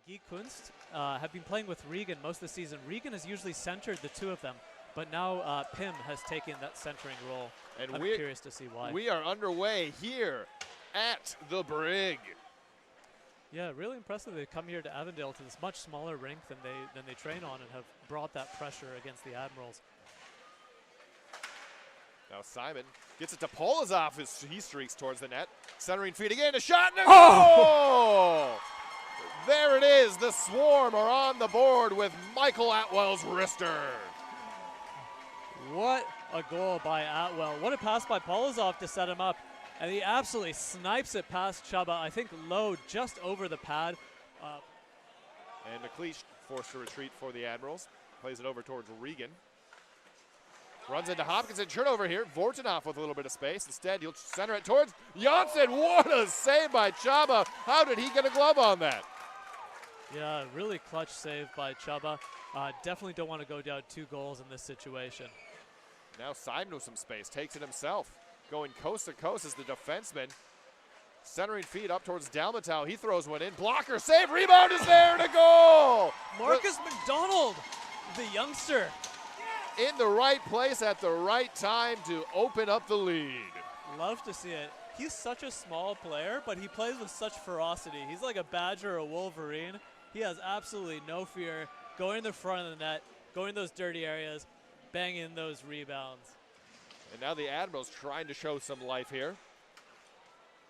Guy Kunst have been playing with Regan most of the season. Regan has usually centered the two of them, but now Pim has taken that centering role. And I'm curious to see why. We are underway here at the Brig. Yeah, really impressive. They come here to Avondale to this much smaller rink than they train on, and have brought that pressure against the Admirals. Now Simon gets it to Polozov as he streaks towards the net. Centering feed again, a shot and a goal! There it is. The Swarm are on the board with Michael Atwell's wrister. What a goal by Atwell. What a pass by Polozov to set him up. And he absolutely snipes it past Chuba, I think low, just over the pad. And McLeish forced to retreat for the Admirals. Plays it over towards Regan. Runs into Hopkinson, turnover here. Vortinoff with a little bit of space. Instead, he'll center it towards Janssen. What a save by Chaba. How did he get a glove on that? Yeah, really clutch save by Chuba. Definitely don't want to go down 2 goals in this situation. Now Simon with some space, takes it himself. Going coast to coast as the defenseman. Centering feed up towards Dalmatow. He throws one in. Blocker save. Rebound is there to goal. Marcus McDonald, the youngster. In the right place at the right time to open up the lead. Love to see it. He's such a small player, but he plays with such ferocity. He's like a Badger or a Wolverine. He has absolutely no fear. Going in the front of the net, going in those dirty areas, banging those rebounds. And now the Admirals trying to show some life here.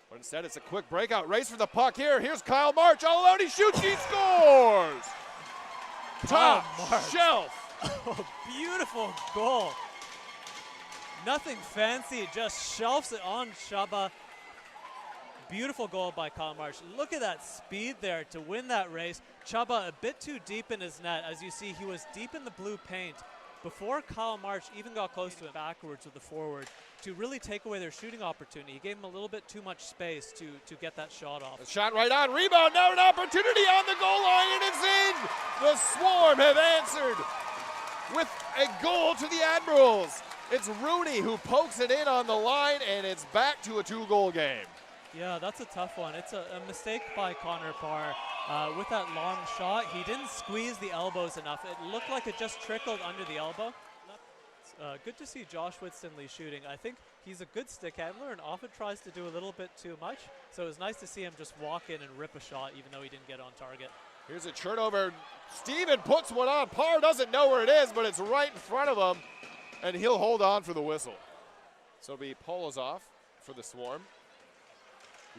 But instead, it's a quick breakout race for the puck here. Here's Kyle March. All alone, he shoots, he scores! Top shelf. Oh, beautiful goal. Nothing fancy, just shelves it on Chaba. Beautiful goal by Kyle March. Look at that speed there to win that race. Chaba a bit too deep in his net. As you see, he was deep in the blue paint before Kyle March even got close to it backwards with the forward to really take away their shooting opportunity. He gave him a little bit too much space to get that shot off. A shot right on, rebound, now an opportunity on the goal line, and it's in! The Swarm have answered with a goal to the Admirals. It's Rooney who pokes it in on the line, and it's back to a 2-goal game. Yeah, that's a tough one. It's a mistake by Connor Parr. With that long shot, he didn't squeeze the elbows enough. It looked like it just trickled under the elbow. Good to see Josh Whitstanley shooting. I think he's a good stick handler and often tries to do a little bit too much. So it was nice to see him just walk in and rip a shot even though he didn't get on target. Here's a turnover. Steven puts one on. Parr doesn't know where it is, but it's right in front of him, and he'll hold on for the whistle. So it'll be Polozov for the Swarm.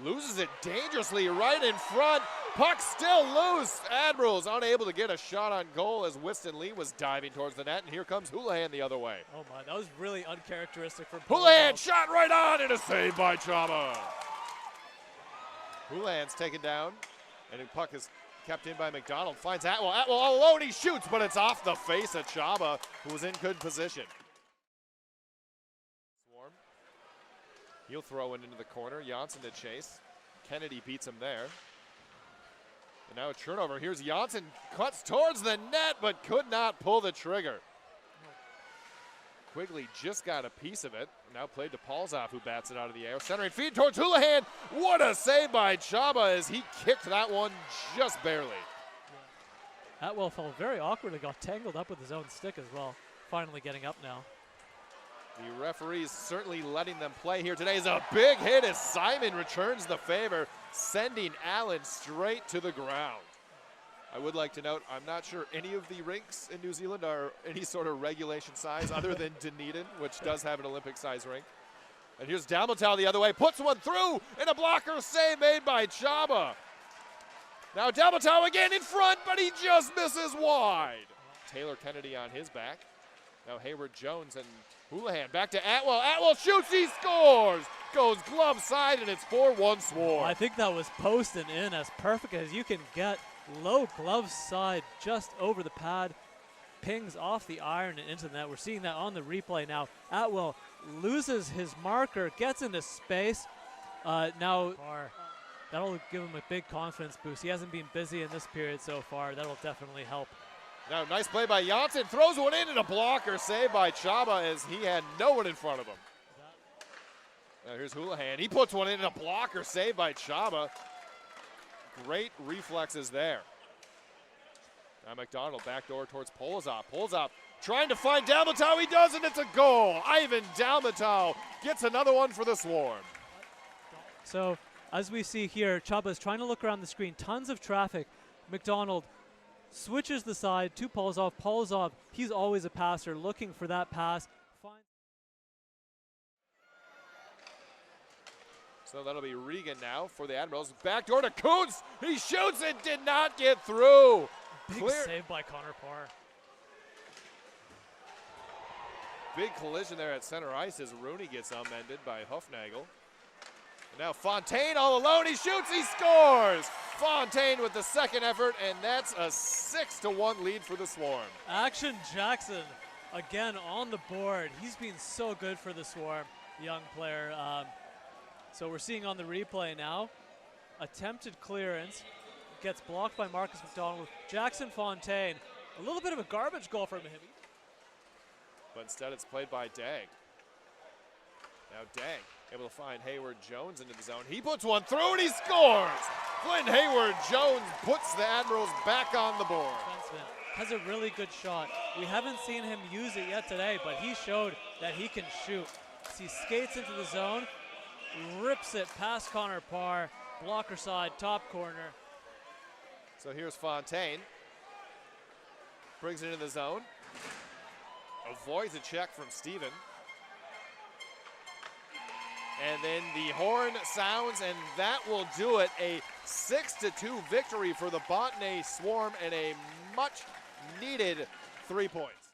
Loses it dangerously right in front. Puck still loose. Admirals unable to get a shot on goal as Whiston Lee was diving towards the net, and here comes Houlihan the other way. Oh my, that was really uncharacteristic from Houlihan. Shot right on, and a save by Chaba. Houlihan's taken down, and the puck is kept in by McDonald. Finds Atwell. Atwell all alone. He shoots, but it's off the face of Chaba, who was in good position. Swarm. He'll throw it into the corner. Janssen to chase. Kennedy beats him there. And now a turnover. Here's Janssen. Cuts towards the net, but could not pull the trigger. Quigley just got a piece of it. Now played to Polozov, who bats it out of the air. Centering feed towards Houlihan. What a save by Chaba as he kicked that one just barely. Yeah. Atwell fell very awkwardly, got tangled up with his own stick as well. Finally getting up now. The referee's certainly letting them play here today. Is a big hit as Simon returns the favor, sending Allen straight to the ground. I would like to note, I'm not sure any of the rinks in New Zealand are any sort of regulation size other than Dunedin, which does have an Olympic size rink. And here's Dalmatow the other way, puts one through, and a blocker save made by Chaba. Now Dalmatow again in front, but he just misses wide. Taylor Kennedy on his back. Now Hayward Jones and Houlihan back to Atwell. Atwell shoots, he scores! Goes glove side, and it's 4-1 Swarm. I think that was posted in as perfect as you can get. Low glove side just over the pad. Pings off the iron and into the net. We're seeing that on the replay now. Atwell loses his marker, gets into space. Now that'll give him a big confidence boost. He hasn't been busy in this period so far. That'll definitely help. Now nice play by Janssen. Throws one in and a blocker save by Chaba as he had no one in front of him. Now here's Houlihan. He puts one in and a blocker save by Chaba. Great reflexes there. Now McDonald backdoor towards Polozov. Polozov trying to find Dalmatow. He does, and it's a goal. Ivan Dalmatow gets another one for the Swarm. So as we see here, Chuba's trying to look around the screen. Tons of traffic. McDonald switches the side to Polozov. Polozov, he's always a passer, looking for that pass. So that'll be Regan now for the Admirals. Backdoor to Kuntz. He shoots it, did not get through. Big save by Connor Parr. Big collision there at center ice as Rooney gets amended by Hufnagel. And now Fontaine all alone. He shoots, he scores. Fontaine with the second effort, and that's a 6-1 lead for the Swarm. Action Jackson again on the board. He's been so good for the Swarm, young player. So we're seeing on the replay now, attempted clearance, gets blocked by Marcus McDonald. Jackson Fontaine, a little bit of a garbage goal from him. But instead it's played by Dag. Now Dag able to find Hayward Jones into the zone. He puts one through and he scores! Flynn Hayward Jones puts the Admirals back on the board. Defenseman has a really good shot. We haven't seen him use it yet today, but he showed that he can shoot. As he skates into the zone, rips it past Connor Parr, blocker side, top corner. So here's Fontaine. Brings it into the zone. Avoids a check from Steven. And then the horn sounds, and that will do it. A 6-2 victory for the Botany Swarm and a much needed 3 points.